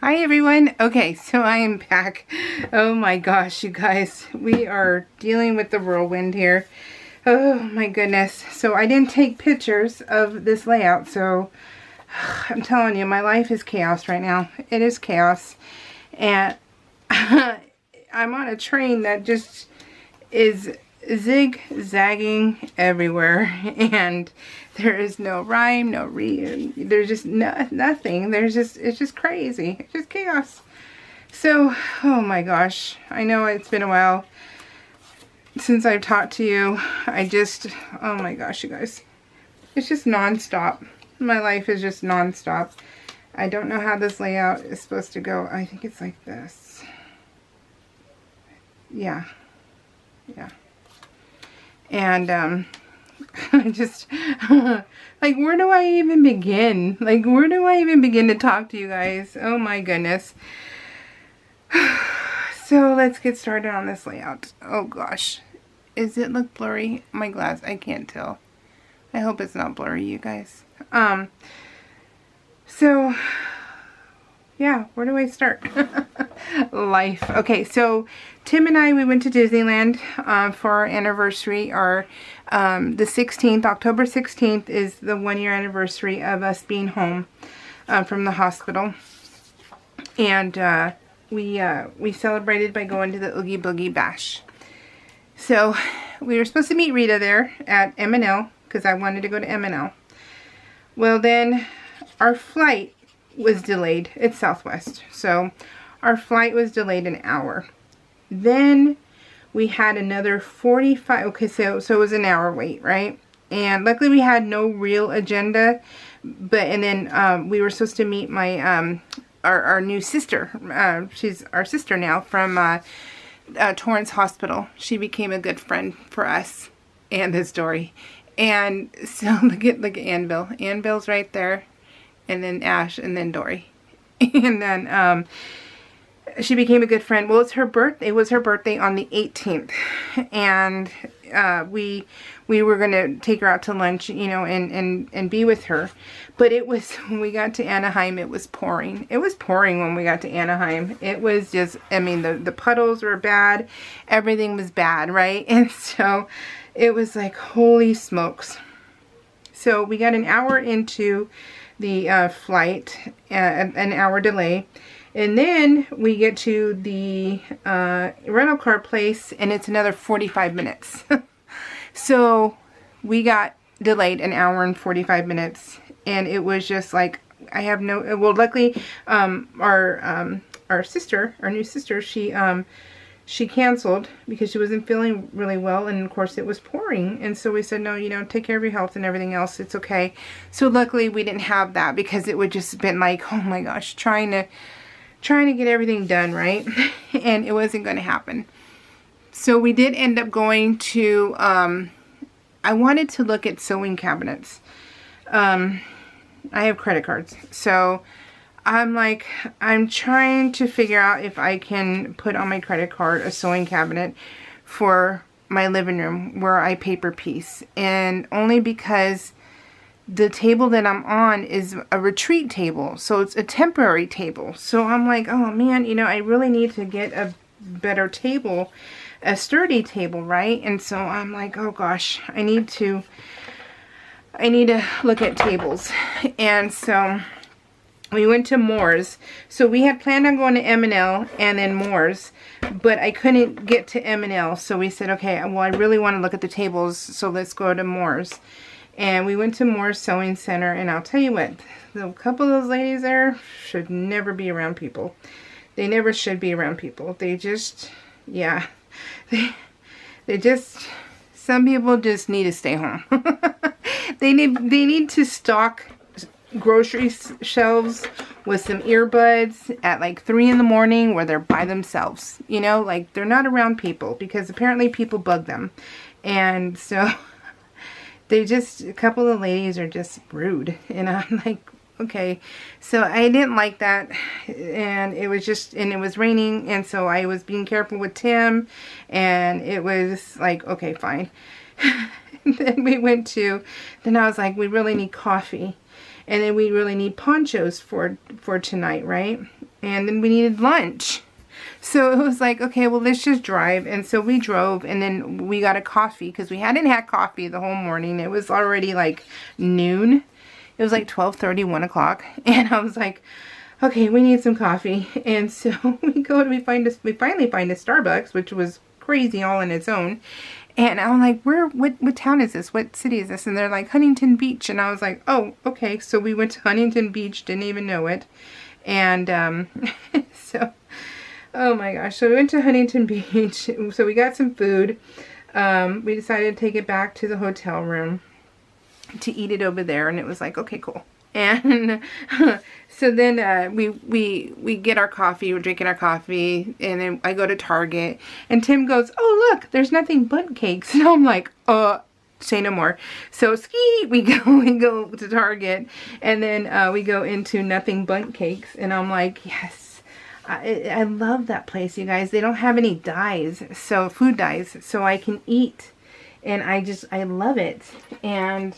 Hi everyone. Okay, so I am back. Oh my gosh, you guys. We are dealing with the whirlwind here. Oh my goodness. So I didn't take pictures of this layout, so I'm telling you, my life is chaos right now. It is chaos. And I'm on a train that just is zigzagging everywhere, and there is no rhyme, no reason. There's just nothing. It's just crazy. It's just chaos. So, oh my gosh, I know it's been a while since I've talked to you. Oh my gosh, you guys, it's just non-stop. My life is just non-stop. I don't know how this layout is supposed to go. I think it's like this. Yeah. And I just like, where do I even begin? Like, where do I even begin to talk to you guys? Oh my goodness. So let's get started on this layout. Oh gosh, does it look blurry? My glass, I can't tell. I hope it's not blurry, you guys. So yeah, where do I start? Life. Okay, so Tim and I, we went to Disneyland for our anniversary. The 16th, October 16th is the 1-year anniversary of us being home from the hospital. And we celebrated by going to the Oogie Boogie Bash. So we were supposed to meet Rita there at M&L because I wanted to go to M&L. Well, then our flight was delayed. It's Southwest, so our flight was delayed an hour. Then we had another 45. Okay, so it was an hour wait, right? And luckily we had no real agenda. And then we were supposed to meet my our new sister. She's our sister now from Torrance Hospital. She became a good friend for us and this story. And so look at Annabelle. Annabelle's right there. And then Ash, and then Dory. And then she became a good friend. Well, it was her birthday on the 18th. And we were going to take her out to lunch, you know, and be with her. But it was, when we got to Anaheim, it was pouring. It was pouring when we got to Anaheim. It was just, I mean, the puddles were bad. Everything was bad, right? And so it was like, holy smokes. So we got an hour into the flight, an hour delay, and then we get to the rental car place and it's another 45 minutes. So we got delayed an hour and 45 minutes, and it was just like, I have no, well, luckily our sister, our new sister, she canceled because she wasn't feeling really well, and of course it was pouring, and so we said, no, you know, take care of your health and everything else, it's okay. So luckily we didn't have that, because it would just been like, oh my gosh, trying to get everything done, right? And it wasn't going to happen. So we did end up going to I wanted to look at sewing cabinets. I have credit cards, so I'm trying to figure out if I can put on my credit card a sewing cabinet for my living room where I paper piece. And only because the table that I'm on is a retreat table, so it's a temporary table. So I'm like, oh man, you know, I really need to get a better table, a sturdy table, right? And so I'm like, oh gosh, I need to look at tables. And so we went to Moore's. So we had planned on going to M&L and then Moore's, but I couldn't get to M&L. So we said, okay, well, I really want to look at the tables, so let's go to Moore's. And we went to Moore's Sewing Center, and I'll tell you what, a couple of those ladies there should never be around people. They never should be around people. They just, yeah, they just, some people just need to stay home. They need to stock grocery shelves with some earbuds at like 3 in the morning where they're by themselves, you know, like they're not around people, because apparently people bug them. And so they just, a couple of ladies are just rude, and I'm like, okay. So I didn't like that, and it was raining, and so I was being careful with Tim, and it was like, okay, fine. Then I was like, we really need coffee. And then we really need ponchos for tonight, right? and then we needed lunch. So it was like, okay, well, let's just drive. And so we drove, and then we got a coffee because we hadn't had coffee the whole morning. It was already like noon. It was like 12:30, 1 o'clock. And I was like, okay, we need some coffee. And so we finally find a Starbucks, which was crazy all on its own. And I'm like, what town is this? What city is this? And they're like, Huntington Beach. And I was like, oh, okay. So we went to Huntington Beach, didn't even know it. And so, oh my gosh. So we went to Huntington Beach. So we got some food. We decided to take it back to the hotel room to eat it over there. And it was like, okay, cool. And so then we get our coffee, we're drinking our coffee, and then I go to Target, and Tim goes, oh look, there's nothing but cakes. And I'm like, say no more. So we go to Target, and then we go into Nothing Bundt Cakes, and I'm like, yes, I love that place, you guys. They don't have any dyes, so food dyes, so I can eat, and I love it. And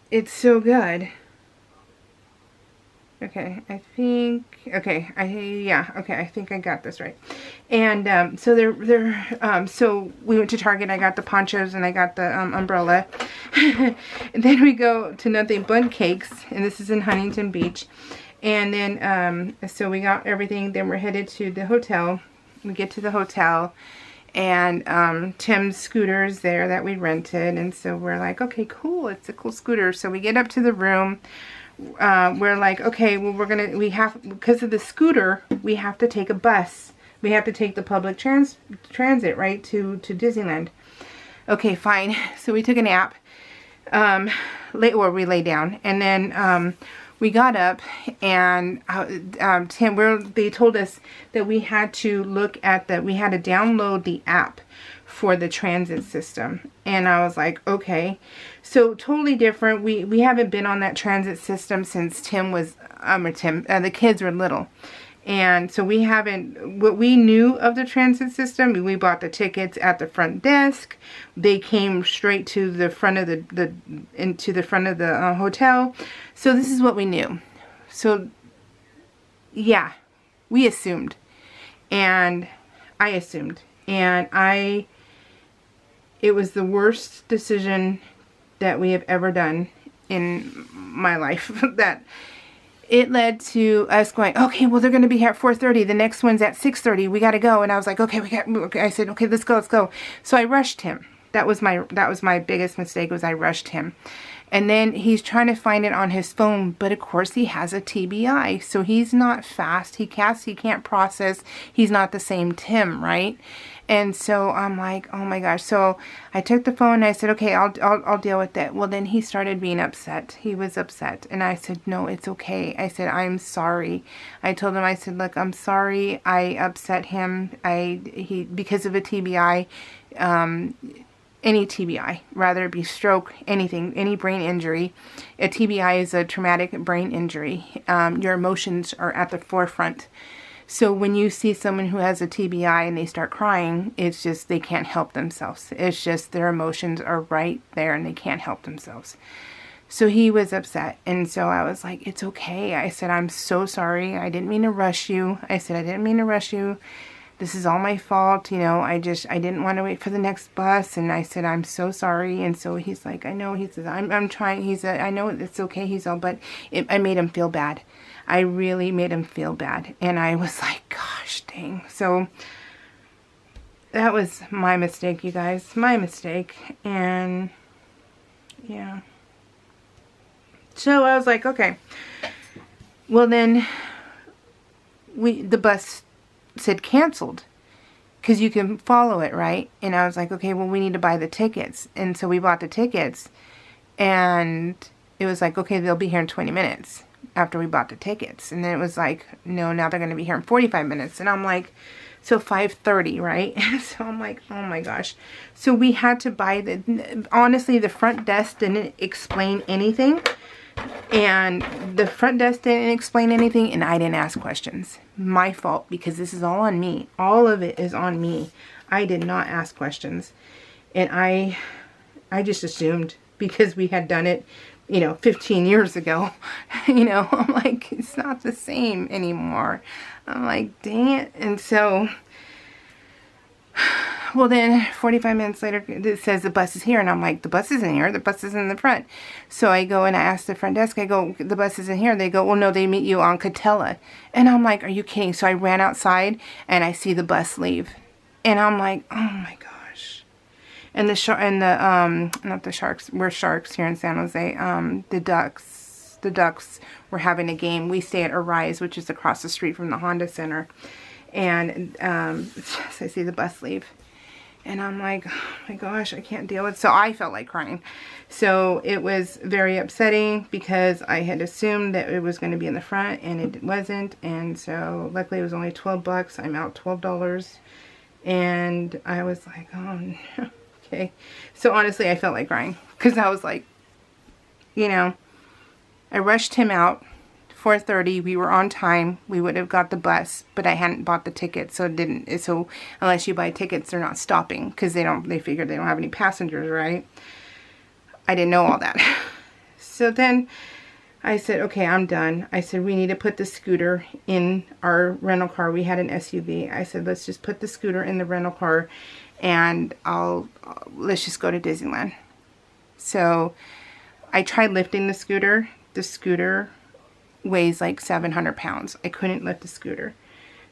it's so good. Okay, I think I think I got this right. And so so we went to Target. I got the ponchos and I got the umbrella. And then we go to Nothing Bundt Cakes, and this is in Huntington Beach. And then so we got everything. Then we're headed to the hotel. We get to the hotel, and Tim's scooter is there that we rented, and so we're like, okay, cool, it's a cool scooter. So we get up to the room. We're like, okay, well, because of the scooter, we have to take a bus. We have to take the public transit, right, to Disneyland. Okay, fine. So we took a nap. We lay down, and then we got up, and they told us that we had to download the app for the transit system. And I was like, okay. So totally different. We haven't been on that transit system since the kids were little. And so what we knew of the transit system, we bought the tickets at the front desk. They came straight to the front of the hotel. So this is what we knew. So yeah, we assumed, and I assumed, and it was the worst decision that we have ever done in my life. That it led to us going, okay, well, they're going to be here at 4:30. The next one's at 6:30. We got to go. And I was like, okay, I said, okay, let's go. So I rushed him. That was my biggest mistake, was I rushed him. And then he's trying to find it on his phone, but of course he has a TBI, so he's not fast. He can't process. He's not the same Tim, right? And so I'm like, oh my gosh. So I took the phone and I said, okay, I'll deal with it. Well, then he started being upset. He was upset, and I said, no, it's okay. I said, I'm sorry. I told him, I said, look, I'm sorry. I upset him. Because of a TBI. Any TBI, rather it be stroke, anything, any brain injury. A TBI is a traumatic brain injury. Your emotions are at the forefront. So when you see someone who has a TBI and they start crying, it's just they can't help themselves. It's just their emotions are right there and they can't help themselves. So he was upset, and so I was like, it's okay. I said, I'm so sorry. I didn't mean to rush you. This is all my fault, I didn't want to wait for the next bus. And I said, I'm so sorry. And so he's like, I know. He says, I'm trying. He said, I know it's okay. He's all, but I made him feel bad. I really made him feel bad. And I was like, gosh, dang. So that was my mistake, you guys. My mistake. And yeah. So I was like, okay. Well, then the bus said canceled, because you can follow it, right? And I was like, okay, well, we need to buy the tickets. And so we bought the tickets, and it was like, okay, they'll be here in 20 minutes after we bought the tickets. And then it was like, no, now they're going to be here in 45 minutes. And I'm like, so 5:30, right? So I'm like, oh my gosh. So we had to buy honestly, the front desk didn't explain anything. And the front desk didn't explain anything, and I didn't ask questions. My fault, because this is all on me. All of it is on me. I did not ask questions. And I just assumed, because we had done it you know, 15 years ago. You know, I'm like, it's not the same anymore. I'm like, dang it. And so, well then 45 minutes later it says the bus is here, and I'm like, the bus isn't here, the bus is in the front. So I go and I ask the front desk, I go, the bus isn't here. They go, well no, they meet you on Catella. And I'm like, are you kidding? So I ran outside and I see the bus leave, and I'm like, oh my gosh. And not the Sharks, we're Sharks here in San Jose, the Ducks were having a game. We stay at Arise, which is across the street from the Honda Center. And so I see the bus leave, and I'm like, oh my gosh, I can't deal with it. So I felt like crying. So it was very upsetting because I had assumed that it was going to be in the front, and it wasn't. And so luckily it was only 12 bucks. I'm out $12, and I was like, oh no. Okay. So honestly, I felt like crying because I was like, you know, I rushed him out. 4:30, we were on time. We would have got the bus, but I hadn't bought the ticket, so it didn't. So unless you buy tickets, they're not stopping because they figure they don't have any passengers, right? I didn't know all that. So then I said, okay, I'm done. I said, we need to put the scooter in our rental car. We had an SUV. I said, let's just put the scooter in the rental car, and let's just go to Disneyland. So I tried lifting the scooter. The scooter weighs like 700 pounds. I couldn't lift the scooter.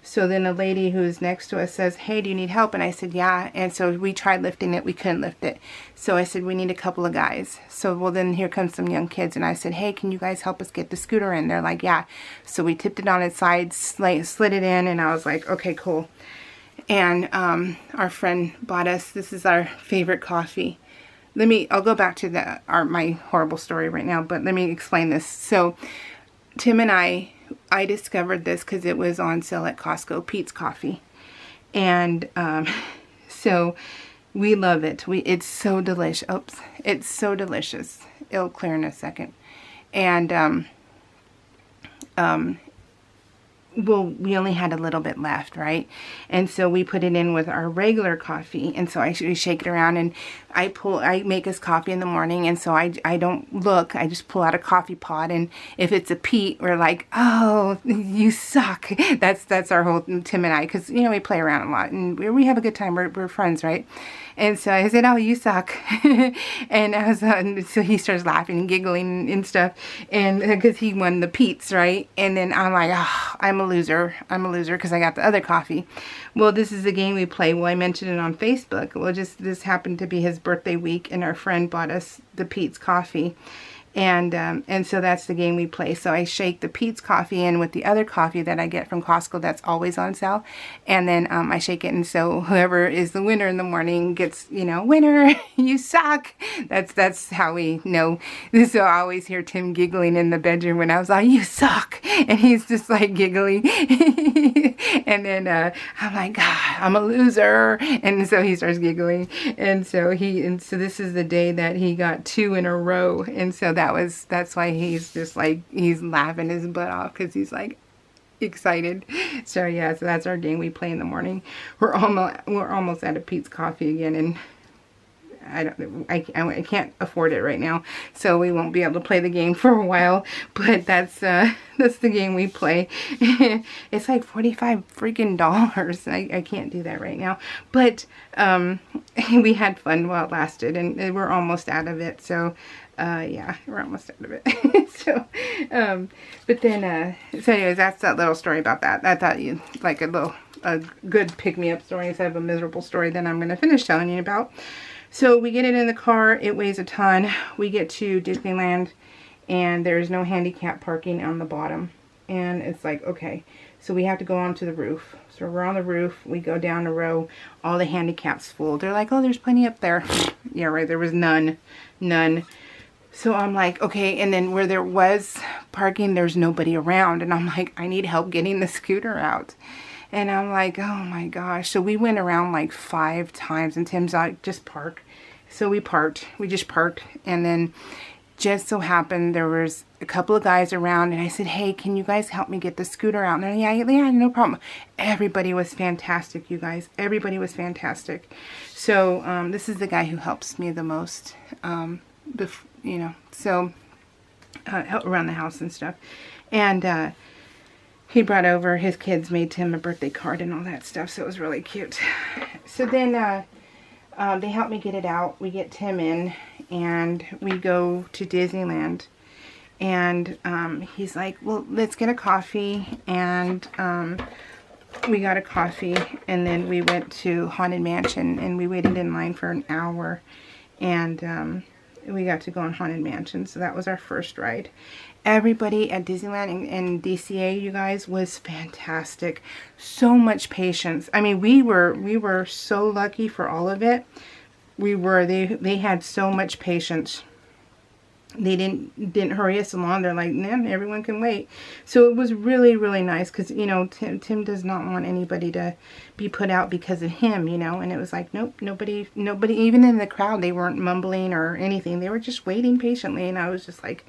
So then a lady who's next to us says, hey, do you need help? And I said, yeah. And so we tried lifting it. We couldn't lift it. So I said, we need a couple of guys. So, well, then here comes some young kids. And I said, hey, can you guys help us get the scooter in? They're like, yeah. So we tipped it on its side, slid it in. And I was like, okay, cool. And our friend bought us, this is our favorite coffee. I'll go back to my horrible story right now, but let me explain this. So Tim and I discovered this because it was on sale at Costco, Peet's Coffee. And so we love it. It's so delicious. Oops. It's so delicious. It'll clear in a second. And well, we only had a little bit left, right? And so we put it in with our regular coffee. And so we shake it around, and I make us coffee in the morning. And so I don't look, I just pull out a coffee pot. And if it's a Pete, we're like, oh, you suck. That's our whole, Tim and I, because, you know, we play around a lot and we have a good time. We're friends, right? And so I said, oh, you suck. And so he starts laughing and giggling and stuff, and because he won the Pete's, right? And then I'm like, oh, I'm a loser because I got the other coffee. Well, this is the game we play. Well, I mentioned it on Facebook. Well, this happened to be his birthday week, and our friend bought us the Pete's coffee. And so that's the game we play. So I shake the Peet's coffee in with the other coffee that I get from Costco that's always on sale. And then I shake it. And so whoever is the winner in the morning gets, you know, winner, you suck. That's how we know. So I always hear Tim giggling in the bedroom when I was like, you suck. And he's just like giggling. And then I'm like, God, I'm a loser. And so he starts giggling. And so this is the day that he got 2 in a row. And so that's why he's just like, he's laughing his butt off because he's like excited. So yeah, so that's our game we play in the morning. We're almost out of Peet's coffee again, and I can't afford it right now, so we won't be able to play the game for a while. But that's the game we play. It's like $45 freaking dollars. I can't do that right now, but we had fun while it lasted, and we're almost out of it. So yeah, we're almost out of it. So but then so anyways, that's that little story about that. I thought you like a good pick-me-up story instead of a miserable story. Then I'm going to finish telling you about. So we get it in the car. It weighs a ton. We get to Disneyland, and there's no handicap parking on the bottom. And it's like, okay, so we have to go onto the roof. So we're on the roof. We go down a row. All the handicaps full. They're like, oh, there's plenty up there. Yeah, right. There was none. So I'm like, okay. And then where there was parking, there's nobody around. And I'm like, I need help getting the scooter out. And I'm like, oh my gosh. So we went around like 5 times, and Tim's like, just park. So we parked. We just parked. And then just so happened there was a couple of guys around, and I said, hey, can you guys help me get the scooter out? And they're, yeah, no problem. Everybody was fantastic, you guys. Everybody was fantastic. So this is the guy who helps me the most, you know. So help around the house and stuff. And he brought over, his kids made Tim a birthday card and all that stuff, so it was really cute. So then they helped me get it out. We get Tim in, and we go to Disneyland. And he's like, well, let's get a coffee. And we got a coffee, and then we went to Haunted Mansion, and we waited in line for an hour. And we got to go on Haunted Mansion, so that was our first ride. Everybody at Disneyland and DCA, you guys, was fantastic. So much patience. I mean, we were so lucky for all of it. They had so much patience. They didn't hurry us along. They're like, nah, everyone can wait. So it was really, really nice, because, you know, Tim does not want anybody to be put out because of him, you know. And it was like, nope, nobody, even in the crowd, they weren't mumbling or anything. They were just waiting patiently. And I was just like,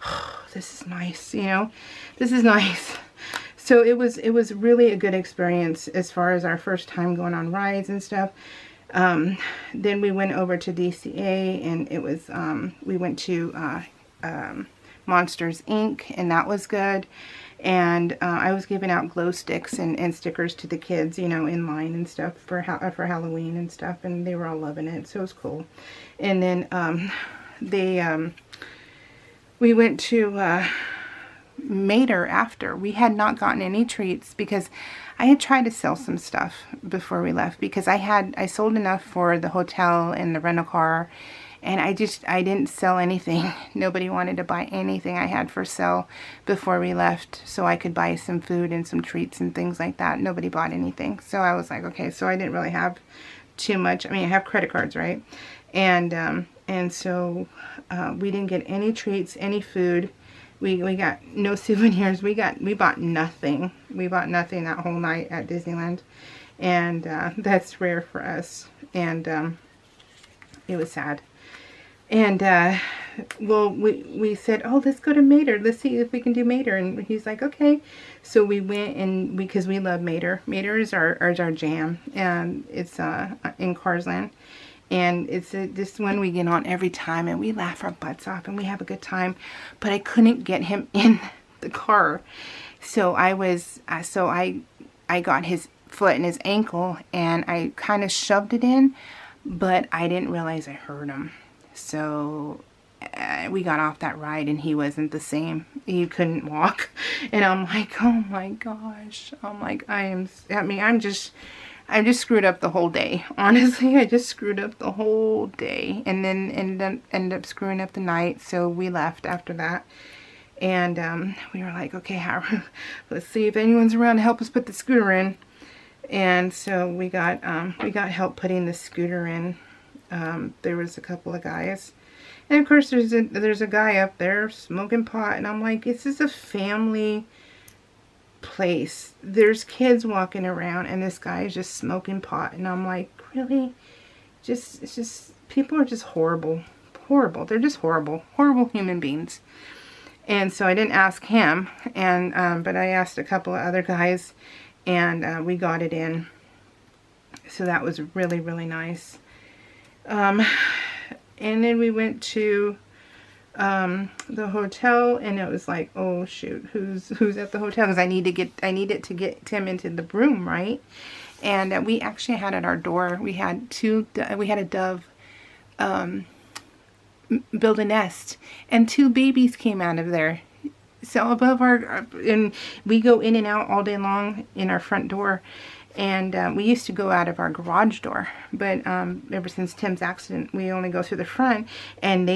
oh, this is nice, you know. This is nice. So it was really a good experience as far as our first time going on rides and stuff. Then we went over to DCA, and it was, we went to, Monsters Inc., and that was good. And, I was giving out glow sticks and stickers to the kids, you know, in line and stuff for Halloween and stuff, and they were all loving it, so it was cool. And then, we went to, Mater after. We had not gotten any treats because I had tried to sell some stuff before we left, because I sold enough for the hotel and the rental car, and I didn't sell anything. Nobody wanted to buy anything I had for sale before we left, so I could buy some food and some treats and things like that. Nobody bought anything. So I was like, okay, so I didn't really have too much. I mean, I have credit cards, right? And so we didn't get any treats, any food. We got no souvenirs. We bought nothing. We bought nothing that whole night at Disneyland. And that's rare for us. And it was sad. And well, we said, oh, let's go to Mater. Let's see if we can do Mater. And he's like, okay. So we went, and because we love Mater. Mater is our jam. And it's in Cars Land. And it's this one we get on every time, and we laugh our butts off, and we have a good time. But I couldn't get him in the car, so I got his foot and his ankle, and I kind of shoved it in, but I didn't realize I hurt him. So we got off that ride, and he wasn't the same. He couldn't walk, and I'm like, oh my gosh. I'm like, I'm just screwed up the whole day. Honestly, I just screwed up the whole day, and then ended up screwing up the night. So we left after that, and we were like, okay, let's see if anyone's around to help us put the scooter in. And so we got help putting the scooter in. There was a couple of guys, and of course there's a guy up there smoking pot, and I'm like, this is a family place. There's kids walking around, and this guy is just smoking pot, and I'm like, really? It's just people are just horrible. They're just horrible human beings. And so I didn't ask him, and but I asked a couple of other guys, and we got it in. So that was really, really nice. And then we went to the hotel, and it was like, oh shoot, who's at the hotel, because I needed to get Tim into the room, right? And we actually had at our door, we had a dove build a nest, and 2 babies came out of there. So above and we go in and out all day long in our front door. And we used to go out of our garage door, but ever since Tim's accident, we only go through the front, and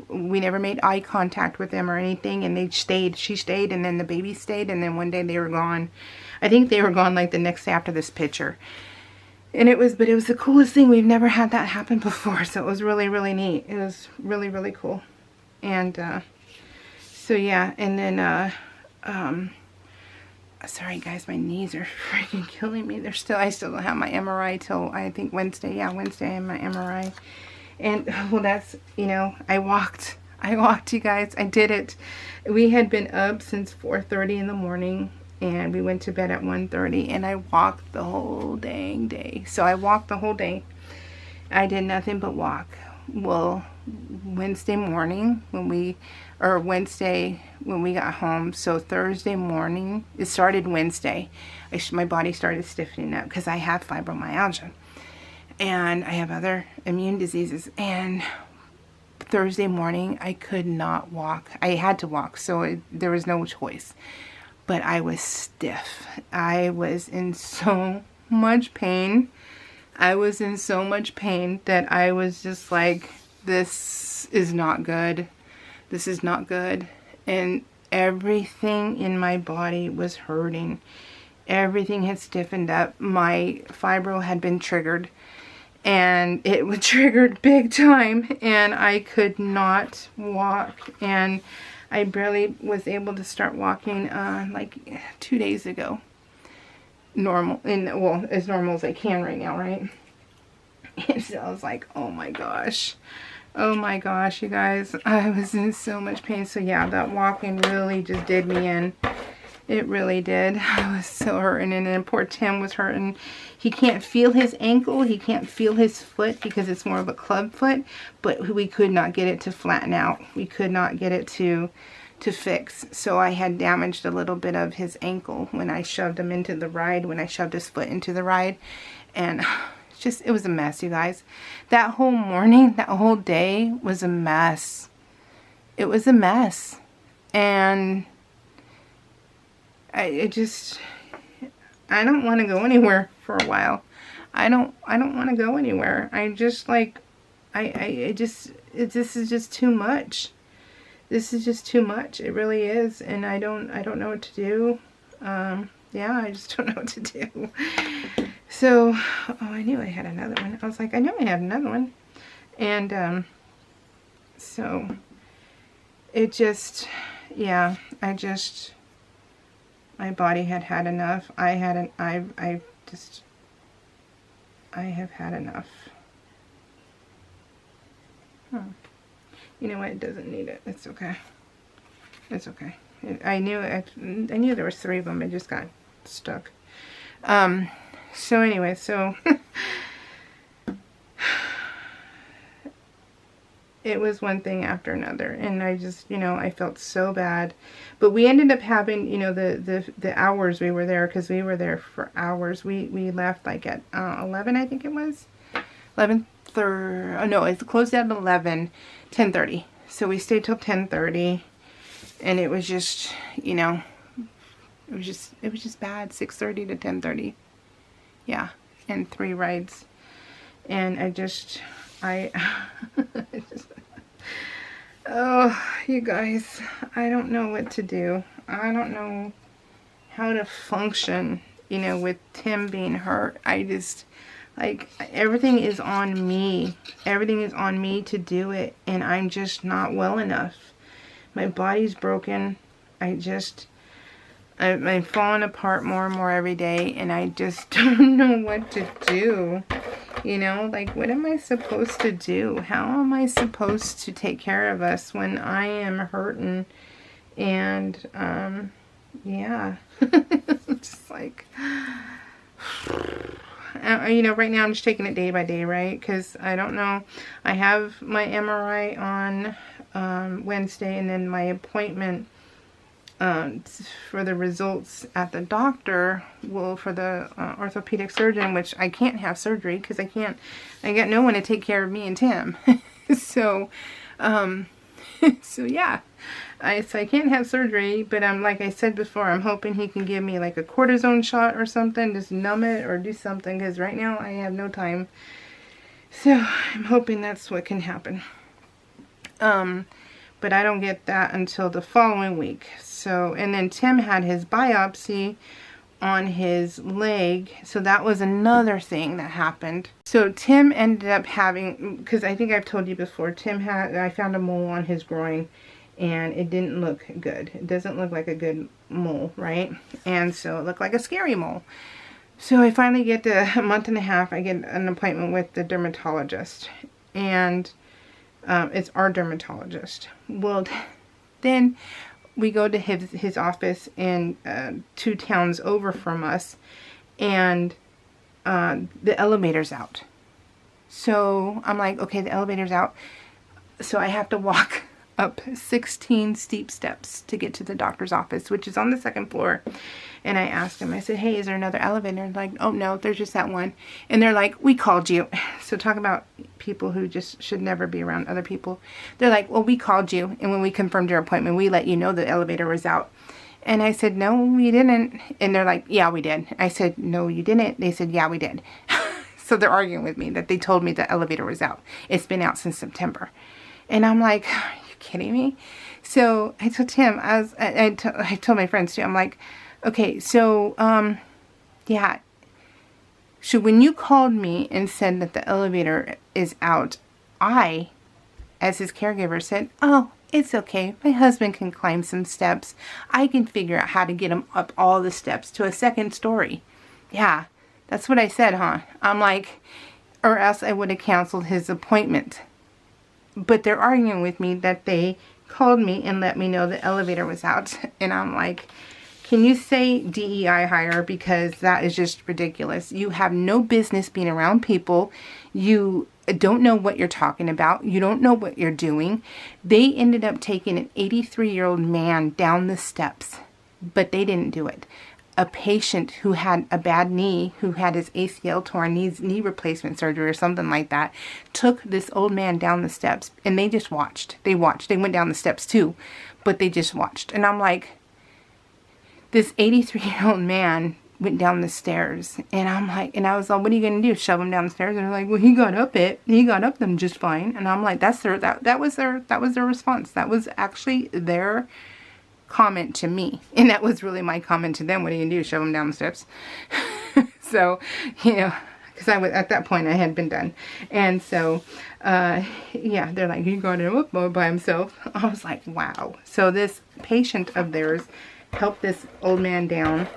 we never made eye contact with them or anything, and she stayed, and then the baby stayed, and then one day they were gone. I think they were gone like the next day after this picture. And it was the coolest thing. We've never had that happen before, so it was really, really neat. It was really, really cool. And so yeah, and then sorry guys, my knees are freaking killing me. I still don't have my MRI till I think Wednesday. Yeah, Wednesday I have my MRI. And well, that's, you know, I walked, you guys. I did it. We had been up since 4:30 in the morning, and we went to bed at 1:30, and I walked the whole dang day. So I walked the whole day. I did nothing but walk. well, Wednesday morning Wednesday when we got home. So Thursday morning, it started Wednesday. My body started stiffening up because I have fibromyalgia and I have other immune diseases. And Thursday morning, I could not walk. I had to walk, so there was no choice. But I was stiff. I was in so much pain. I was in so much pain that I was just like, this is not good. This is not good. And everything in my body was hurting. Everything had stiffened up. My fibro had been triggered. And it was triggered big time. And I could not walk. And I barely was able to start walking like 2 days ago. Well, as normal as I can right now, right? And so I was like, oh my gosh, you guys, I was in so much pain. So yeah, that walking really just did me in. It really did. I was so hurting, and then poor Tim was hurting. He can't feel his ankle, he can't feel his foot because it's more of a club foot, but we could not get it to flatten out. We could not get it to fix. So I had damaged a little bit of his ankle when I shoved him into the ride, when I shoved his foot into the ride. And it was a mess, you guys. That whole morning, that whole day was a mess. It was a mess. And I don't want to go anywhere for a while. I don't want to go anywhere. I just like, this is just too much. This is just too much. It really is. And I don't know what to do. Yeah, I just don't know what to do. So, oh, I knew I had another one. I was like, I knew I had another one. And, so, it just, yeah, my body had had enough. I have had enough. You know what? It doesn't need it. It's okay. It's okay. I knew there was 3 of them. I just got stuck. So anyway, so it was one thing after another, and I just, I felt so bad. But we ended up having, the hours we were there, because we were there for hours. We left like at 11, I think it was. 11:30. Oh no, it closed at 10:30. So we stayed till 10:30, and it was just, it was just bad. 6:30 to 10:30. Yeah, and 3 rides. And oh, you guys, I don't know what to do. I don't know how to function, with Tim being hurt. I just, like, everything is on me. Everything is on me to do it, and I'm just not well enough. My body's broken. I'm falling apart more and more every day, and I just don't know what to do. Like, what am I supposed to do? How am I supposed to take care of us when I am hurting? And, yeah. Just like, right now I'm just taking it day by day, right? Because I don't know. I have my MRI on Wednesday, and then my appointment for the results at the doctor, for the orthopedic surgeon, which I can't have surgery because I got no one to take care of me and Tim. So, so yeah, I can't have surgery, but like I said before, I'm hoping he can give me like a cortisone shot or something, just numb it or do something, because right now I have no time. So I'm hoping that's what can happen. But I don't get that until the following week. So, and then Tim had his biopsy on his leg. So that was another thing that happened. So Tim ended up having, because I think I've told you before, I found a mole on his groin, and it didn't look good. It doesn't look like a good mole, right? And so it looked like a scary mole. So I finally get a month and a half, I get an appointment with the dermatologist. And it's our dermatologist. Well, then we go to his office in 2 towns over from us, and the elevator's out. So I'm like, okay, the elevator's out. So I have to walk up 16 steep steps to get to the doctor's office, which is on the 2nd floor. And I asked him, I said, hey, is there another elevator? And they're like, oh no, there's just that one. And they're like, we called you. So talk about people who just should never be around other people. They're like, well, we called you. And when we confirmed your appointment, we let you know the elevator was out. And I said, no, we didn't. And they're like, yeah, we did. I said, no, you didn't. They said, yeah, we did. So they're arguing with me that they told me the elevator was out. It's been out since September. And I'm like, are you kidding me? So I told Tim, I told my friends too, I'm like, okay, so, yeah. So when you called me and said that the elevator is out, I, as his caregiver, said, oh, it's okay. My husband can climb some steps. I can figure out how to get him up all the steps to a 2nd story. Yeah, that's what I said, huh? I'm like, or else I would have canceled his appointment. But they're arguing with me that they called me and let me know the elevator was out. And I'm like, can you say DEI hire? Because that is just ridiculous. You have no business being around people. You don't know what you're talking about. You don't know what you're doing. They ended up taking an 83-year-old man down the steps, but they didn't do it. A patient who had a bad knee, who had his ACL torn, needs knee replacement surgery or something like that, took this old man down the steps, and they just watched. They watched. They went down the steps too, but they just watched. And I'm like, this 83-year-old man went down the stairs, and I'm like, and I was like, what are you gonna do? Shove him down the stairs? And they're like, well, he got up them just fine. And I'm like, that was their response. That was actually their comment to me, and that was really my comment to them. What do you do? Shove him down the steps? So, you know, because at that point I had been done, and so yeah, they're like, he got him up by himself. I was like, wow. So this patient of theirs helped this old man down.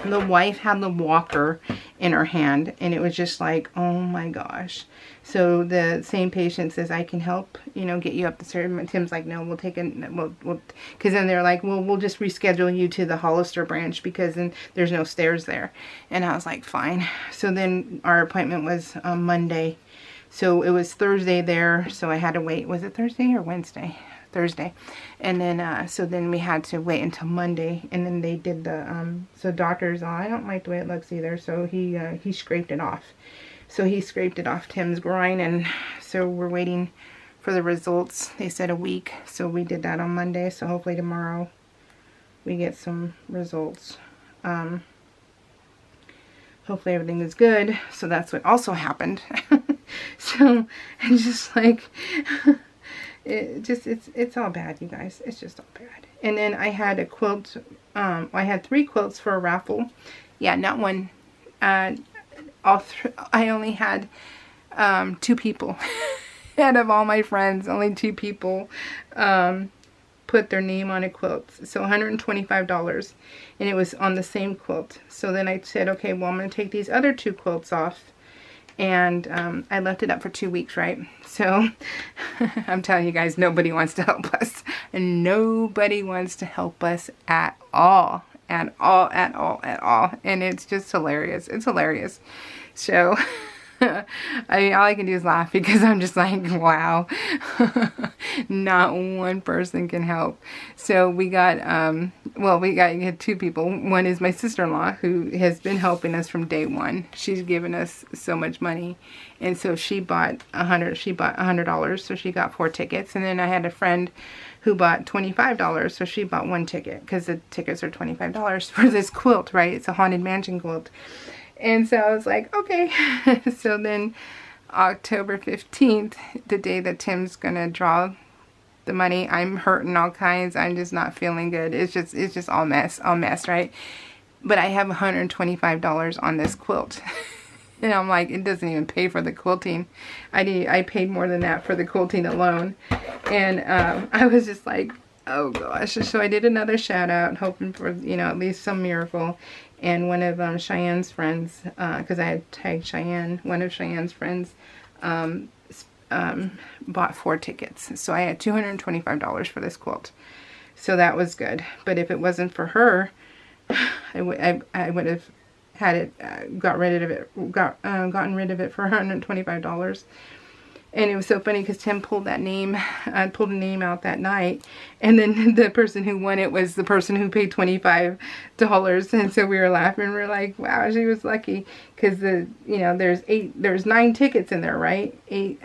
The wife had the walker in her hand, and it was just like, oh my gosh. So the same patient says, I can help, you know, get you up the stairs. Tim's like, no, we'll take it, because then they're like, well, we'll just reschedule you to the Hollister branch because then there's no stairs there. And I was like, fine. So then our appointment was Monday. So it was Thursday there, so I had to wait. Was it Thursday or Wednesday? Thursday. And then so then we had to wait until Monday, and then they did the so doctor's, I don't like the way it looks either, so he scraped it off. So he scraped it off Tim's groin, and so we're waiting for the results. They said a week, so we did that on Monday, so hopefully tomorrow we get some results. Hopefully everything is good. So that's what also happened. So it's just like it's all bad, you guys. It's just all bad. And then I had a quilt. I had 3 quilts for a raffle. Yeah, not one. I only had 2 people. Out of all my friends, only 2 people put their name on a quilt. So $125, and it was on the same quilt. So then I said, okay, well, I'm going to take these other 2 quilts off. And I left it up for 2 weeks, right? So I'm telling you guys, nobody wants to help us. And nobody wants to help us at all. At all. And it's just hilarious. It's hilarious. So all I can do is laugh, because I'm just like, wow. Not one person can help. So we got, we had 2 people. One is my sister-in-law, who has been helping us from day one. She's given us so much money. And so she bought $100. So she got 4 tickets. And then I had a friend who bought $25. So she bought 1 ticket, because the tickets are $25 for this quilt, right? It's a Haunted Mansion quilt. And so I was like, okay. So then October 15th, the day that Tim's going to draw the money, I'm hurting all kinds. I'm just not feeling good. It's just all mess, right? But I have $125 on this quilt. And I'm like, it doesn't even pay for the quilting. I paid more than that for the quilting alone. And I was just like, oh gosh. So I did another shout out, hoping for, you know, at least some miracle. And one of Cheyenne's friends, because I had tagged Cheyenne, one of Cheyenne's friends bought 4 tickets. So I had $225 for this quilt. So that was good. But if it wasn't for her, I would have had it, gotten rid of it for $125. And it was so funny because Tim pulled a name out that night, and then the person who won it was the person who paid $25. And so we were laughing. We were like, wow, she was lucky, because there's 9 tickets in there, right? 8,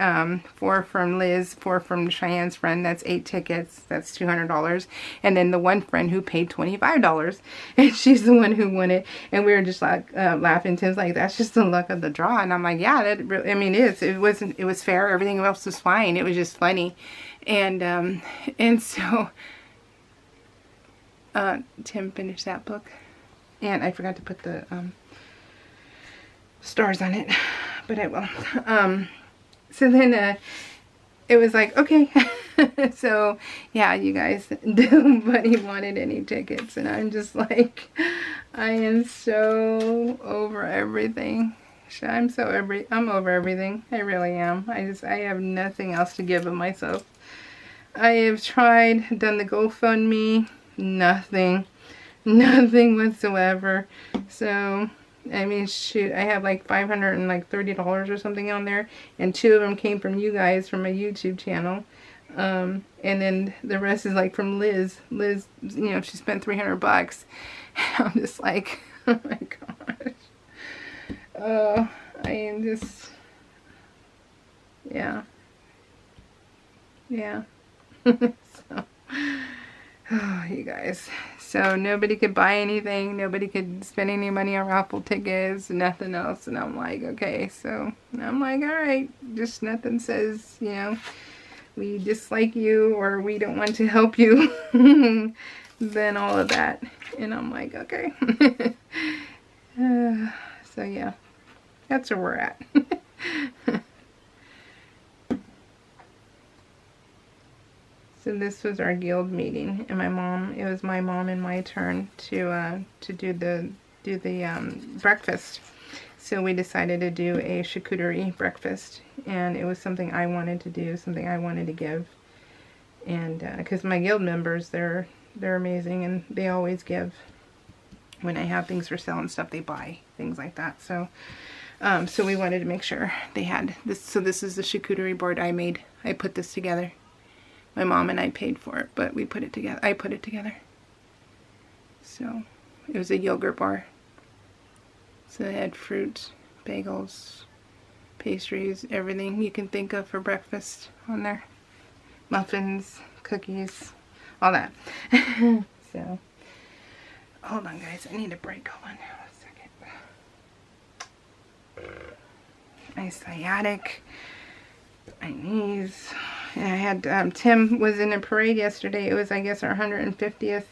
4 from Liz, 4 from Cheyenne's friend. That's 8 tickets. That's $200. And then the one friend who paid $25, and she's the one who won it. And we were just like laughing. Tim's like, that's just the luck of the draw. And I'm like, yeah, that really, I mean, it was fair. Everything else was fine. It was just funny. And so Tim finished that book, and I forgot to put the stars on it, but I will. So then it was like, okay. So yeah, you guys, nobody wanted any tickets, and I'm just like, I am so over everything. I'm over everything. I really am. I have nothing else to give of myself. I have tried, done the GoFundMe, nothing whatsoever. So, I mean, shoot, I have like $530 or something on there, and 2 of them came from you guys, from my YouTube channel. And then the rest is like from Liz. Liz, she spent $300. I'm just like, oh my gosh. I am just, yeah. So, oh, you guys. So nobody could buy anything. Nobody could spend any money on raffle tickets. Nothing else. And I'm like, okay. So I'm like, all right. Just nothing says, we dislike you or we don't want to help you. Then all of that. And I'm like, okay. So yeah. That's where we're at. So this was our guild meeting, and it was my mom and my turn to do the breakfast. So we decided to do a charcuterie breakfast, and it was something I wanted to do, something I wanted to give. And because my guild members, they're amazing, and they always give. When I have things for sale and stuff, they buy things like that. So so we wanted to make sure they had this. So this is the charcuterie board I made. I put this together. My mom and I paid for it, but we put it together. I put it together. So it was a yogurt bar. So it had fruit, bagels, pastries, everything you can think of for breakfast on there. Muffins, cookies, all that. So hold on, guys. I need a break. Hold on a second. My sciatic, my knees. And I had, Tim was in a parade yesterday. It was, I guess, our 150th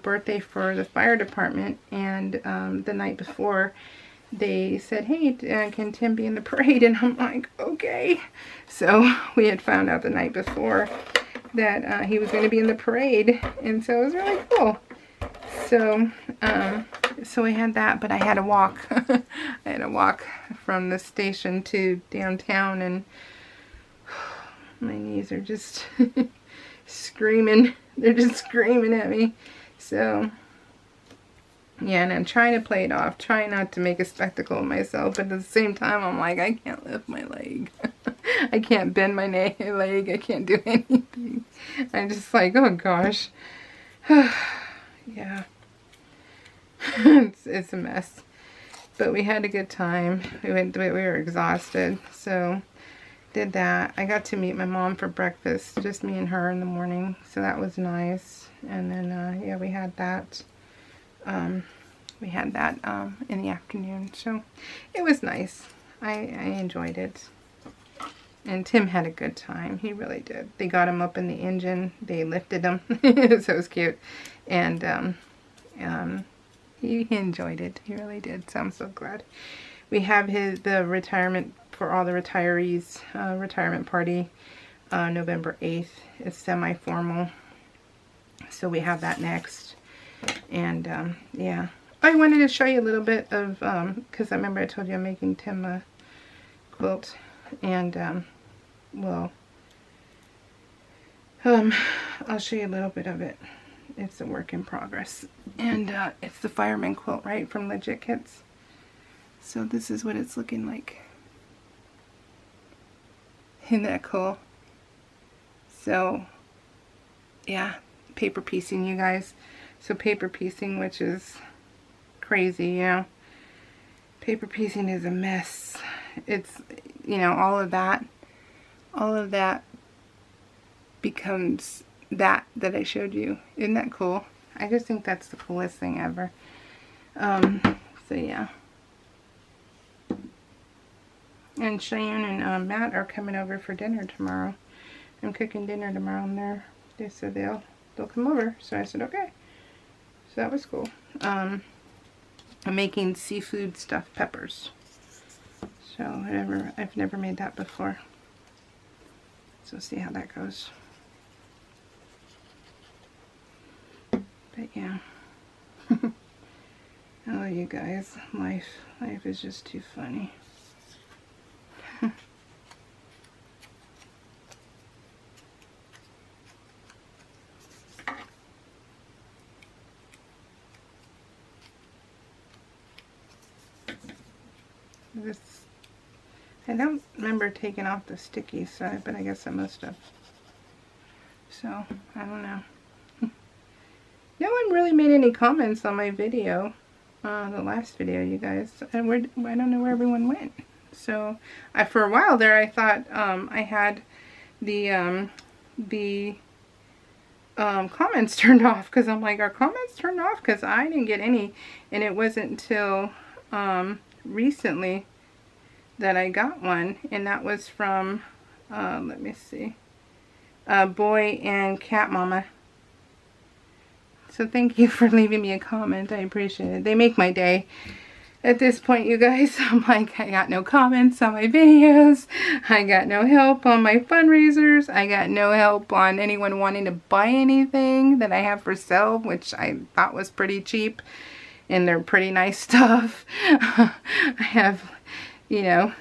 birthday for the fire department. And the night before, they said, hey, can Tim be in the parade? And I'm like, okay. So we had found out the night before that he was going to be in the parade. And so it was really cool. So, so we had that, but I had to walk. I had to walk from the station to downtown, and my knees are just screaming. They're just screaming at me. So, yeah, and I'm trying to play it off, trying not to make a spectacle of myself, but at the same time, I'm like, I can't lift my leg. I can't bend my leg. I can't do anything. I'm just like, oh gosh. Yeah. It's a mess. But we had a good time. We were exhausted, so did that. I got to meet my mom for breakfast, just me and her in the morning, so that was nice. And then yeah, we had that in the afternoon, so it was nice. I enjoyed it. And Tim had a good time. He really did. They got him up in the engine. They lifted him. So it was cute. And he enjoyed it. He really did. So I'm so glad. We have the retirement for all the retirees retirement party November 8th. It's semi-formal. So we have that next. And yeah. I wanted to show you a little bit of, because I remember I told you I'm making Tim a quilt. And well, I'll show you a little bit of it. it's a work in progress. And it's the fireman quilt, right, from Legit Kits. So this is what it's looking like. Isn't that cool? So, yeah, paper piecing, you guys. So paper piecing, which is crazy, you know. Paper piecing is a mess. It's, you know, all of that becomes that I showed you. Isn't that cool? I just think that's the coolest thing ever. So yeah. And Cheyenne and Matt are coming over for dinner tomorrow. I'm cooking dinner tomorrow, and they said they'll come over. So I said okay. So that was cool. I'm making seafood stuffed peppers. So I've never made that before. So see how that goes. But yeah. Oh, you guys, life is just too funny. I don't remember taking off the sticky side, but I guess I must have. So, I don't know. No one really made any comments on my video, the last video, you guys. And I don't know where everyone went. So, for a while there, I thought I had the comments turned off, because I'm like, are comments turned off? Because I didn't get any, and it wasn't until recently that I got one, and that was from let me see, Boy and Cat Mama. So thank you for leaving me a comment. I appreciate it. They make my day. At this point, you guys, I'm like, I got no comments on my videos. I got no help on my fundraisers. I got no help on anyone wanting to buy anything that I have for sale, which I thought was pretty cheap. And they're pretty nice stuff. I have, you know,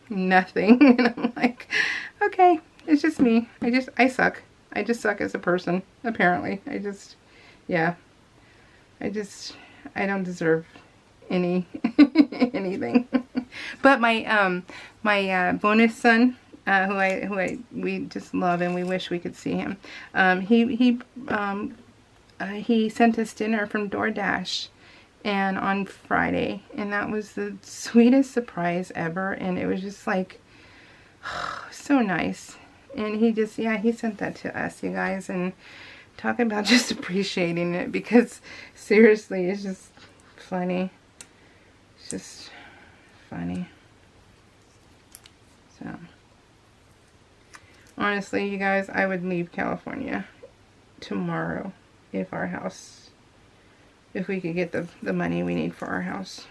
nothing. And I'm like, okay, it's just me. I suck. I just suck as a person, apparently. Yeah. I don't deserve anything. But my bonus son, who we just love, and we wish we could see him. He sent us dinner from DoorDash, and on Friday, and that was the sweetest surprise ever, and it was just like so nice. And he sent that to us, you guys, and talking about just appreciating it, because seriously, it's just funny. It's just funny. So, honestly, you guys, I would leave California tomorrow if we could get the money we need for our house.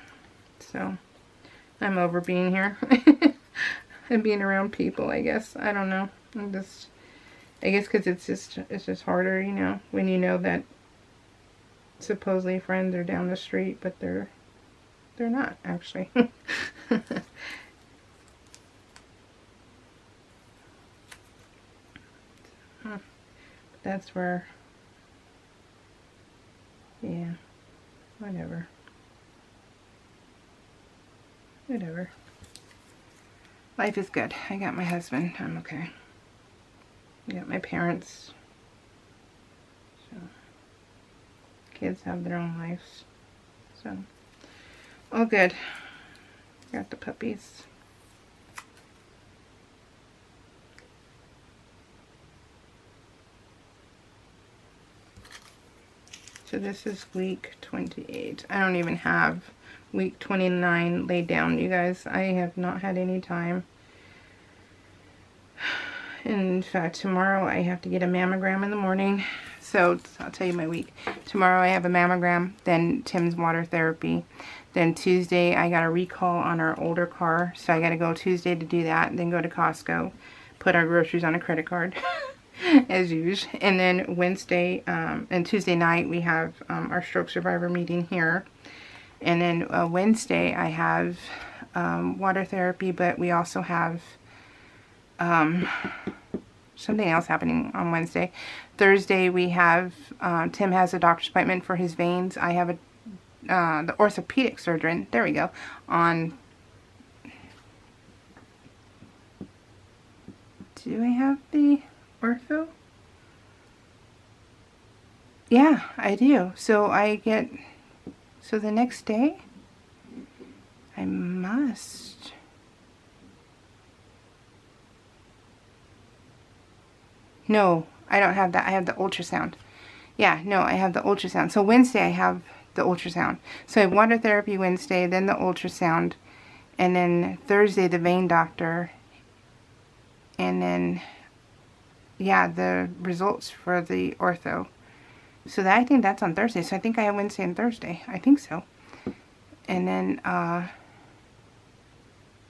So, I'm over being here. And being around people, I guess. I don't know. I guess because it's just harder, you know, when you know that supposedly friends are down the street, but they're not, actually. That's where, yeah, whatever. Life is good. I got my husband. I'm okay. I got my parents. So, kids have their own lives. So, all good. Got the puppies. So this is week 28. I don't even have week 29 laid down, you guys. I have not had any time. In fact, tomorrow I have to get a mammogram in the morning. So I'll tell you my week. Tomorrow I have a mammogram, then Tim's water therapy. Then Tuesday I got a recall on our older car. So I got to go Tuesday to do that. Then go to Costco. Put our groceries on a credit card. As usual. And then Wednesday and Tuesday night we have our stroke survivor meeting here. And then Wednesday I have water therapy, but we also have something else happening on Wednesday. Thursday we have, Tim has a doctor's appointment for his veins. I have the orthopedic surgeon, there we go, on, do I have the ortho? Yeah, I do. So so the next day, I must. No, I don't have that. I have the ultrasound. Yeah, no, I have the ultrasound. So Wednesday I have the ultrasound. So I have water therapy Wednesday, then the ultrasound, and then Thursday the vein doctor, and then, yeah, the results for the ortho. So I think that's on Thursday. So I think I have Wednesday and Thursday. I think so. And then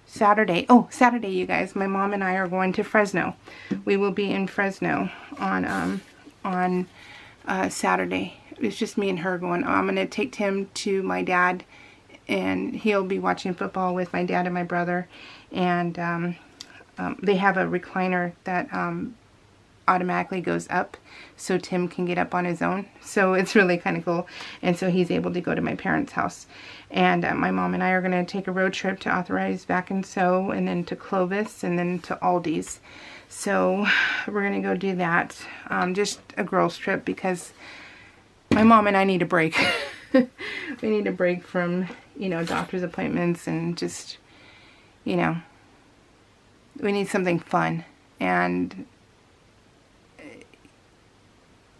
Saturday. Oh, Saturday, you guys. My mom and I are going to Fresno. We will be in Fresno on Saturday. It's just me and her going. I'm going to take Tim to my dad, and he'll be watching football with my dad and my brother. And they have a recliner that automatically goes up, so Tim can get up on his own. So it's really kind of cool. And so he's able to go to my parents' house. And my mom and I are going to take a road trip to Authorized Back and Sew, and then to Clovis, and then to Aldi's. So we're going to go do that. Just a girls trip, because my mom and I need a break. We need a break from, you know, doctor's appointments, and just, you know, we need something fun. And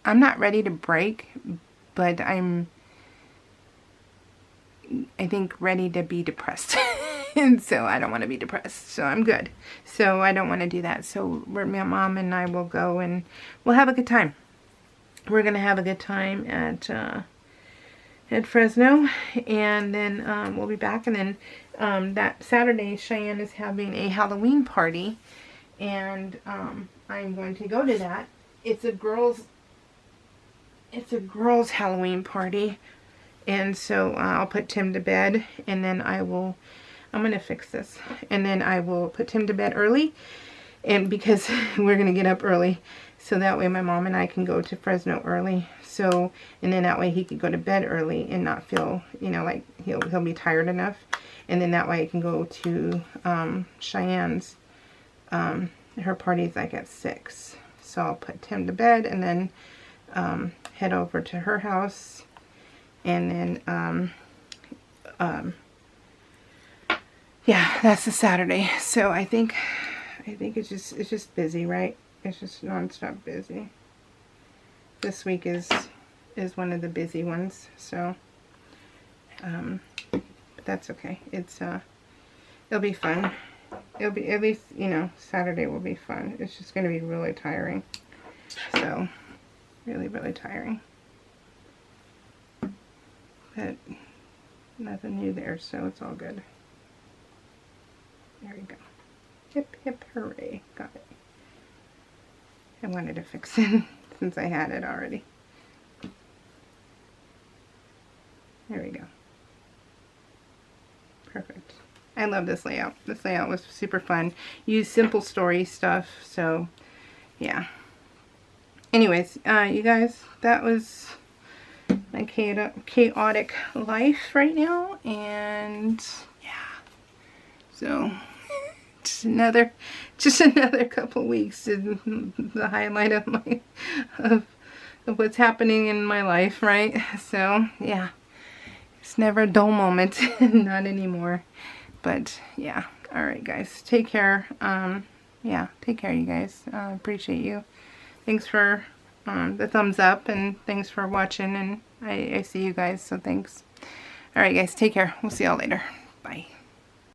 I'm not ready to break, but I think ready to be depressed. And so I don't want to be depressed, so I'm good. So I don't want to do that. So my mom and I will go, and we'll have a good time. We're going to have a good time at Fresno, and then we'll be back. And then that Saturday, Cheyenne is having a Halloween party, and I'm going to go to that. It's a girls' Halloween party, and so I'll put Tim to bed, and then I'm going to fix this, and then I will put Tim to bed early, and because we're going to get up early, so that way my mom and I can go to Fresno early, so, and then that way he could go to bed early and not feel, you know, like he'll be tired enough, and then that way I can go to Cheyenne's, her party's like at 6, so I'll put Tim to bed, and then head over to her house, and then yeah, that's the Saturday. So I think it's just busy, right? It's just non-stop busy. This week is one of the busy ones, so but that's okay. It'll be fun. It'll be, at least, you know, Saturday will be fun. It's just going to be really tiring. So really, really tiring. But nothing new there, so it's all good. There we go. Hip, hip, hooray. Got it. I wanted to fix it since I had it already. There we go. Perfect. I love this layout. This layout was super fun. Use Simple Story stuff, so yeah. Anyways, you guys, that was my chaotic life right now, and yeah, so just another couple weeks is the highlight of of what's happening in my life, right? So yeah, it's never a dull moment. Not anymore. But yeah, all right, guys, take care. Yeah, take care, you guys. Appreciate you. Thanks for the thumbs up, and thanks for watching, and I see you guys, so thanks. All right, guys, take care. We'll see y'all later. Bye.